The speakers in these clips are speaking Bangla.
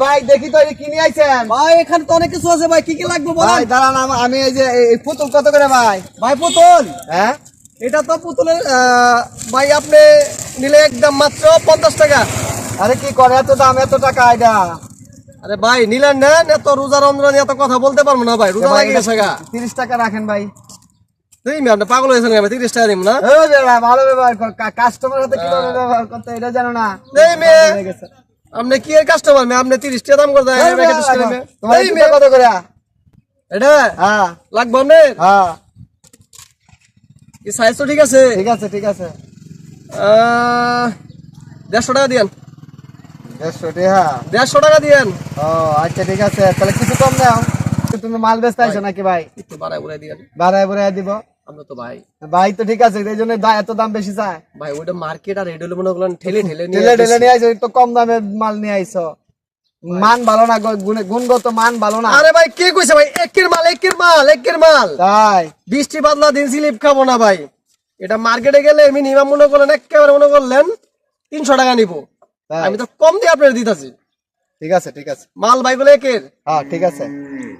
ভাই দেখি তো কি নিয়ে আইছেন ভাই এখানে তো অনেক কিছু আছে ভাই, কি কি লাগবে ভাই বলেন। দাঁড়ান আমি এই যে এই পুতুল কত করে ভাই? ভাই পুতুল, হ্যাঁ এটা তো পুতুলের ভাই আপনি নিলে একদম মাত্র 50 টাকা। আরে কি করে এত দাম এত টাকা এটা? আরে ভাই নিলেন না, এত রোজা রমজান এত কথা বলতে পারবো না ভাই, রোজা লাগে গেছে গা। 30 টাকা রাখেন ভাই। তুই আপনি পাগল হয়েছেন, আমি 30 টাকা দিব না। ওই বেড়া ভালো ব্যবহার কর, কাস্টমার সাথে কিভাবে ব্যবহার করতে এটা জানো না? এই মেয়ে, আপনি কি এর কাস্টমার মেয়ে? আপনি 30 টাকা দাম করে দেন, তোমার এটা কত করে? এটা হ্যাঁ লাগবে না। হ্যাঁ কি সাইজ তো ঠিক আছে? ঠিক আছে ঠিক আছে। 150 টাকা দিয়েন। 150 টাকা? 150 টাকা দিয়েন। ও আচ্ছা ঠিক আছে, তাহলে কিছু কম নাও। তুমি মাল বেচতে আইছো নাকি ভাই? একটু বাড়ায় বুড়াই দিয়েন। বাড়ায় বাড়ায় দিব আমরা তো ভাই ভাই তো ঠিক আছে, এই জন্য এত দাম বেশি চায় ভাই, ওইটা মার্কেট আর রেড হলে মনে করলেন ঠেলে ঠেলে নিয়ে ঠেলে ঠেলে নিয়ে আইছো, তো কম দামে মাল নিয়ে আইছো। মান ভালো না, গুণগত মান ভালো না। আরে ভাই কে কইছে ভাই একের মাল একের মাল একের মাল? তাই বৃষ্টি বাদলা দিন স্লিপ খাবো না ভাই। এটা মার্কেটে গেলে মিনিমাম মনে করলেন একেবারে মনে করলেন 300 টাকা নিবো, তাই? আমি তো কম দিয়ে আপনার দিতেছি। ঠিক আছে ঠিক আছে। মাল ভাই বলে একের। হ্যাঁ ঠিক আছে,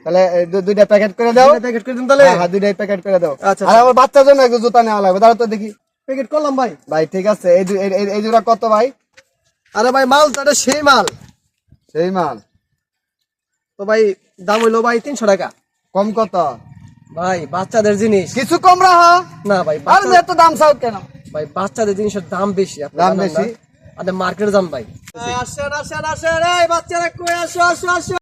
তাহলে দুইটা প্যাকেট করে দাও। প্যাকেট করে দিন তাহলে। হ্যাঁ দুইটাই প্যাকেট করে দাও। আচ্ছা, আর আমার বাচ্চার জন্য একটু জুতা নেওয়া লাগবে, দাঁড়াও তো দেখি। প্যাকেট করলাম ভাই। ভাই ঠিক আছে, এই জোড়া কত ভাই? আরে ভাই মাল তো এটা সেই মাল। সেই মাল তো ভাই দাম হইলো ভাই 300 টাকা। কম কত? ভাই বাচ্চাদের জিনিস কিছু কম রাখো। না ভাই, আর এত দাম চাও কেন? ভাই বাচ্চাদের জিনিসের দাম বেশি। আপনি দাম জানেন না? বেশি? আপনি মার্কেটে যান ভাই। আসেন আসেন আসেন, এই বাচ্চারা কই, আসো আসো আসো।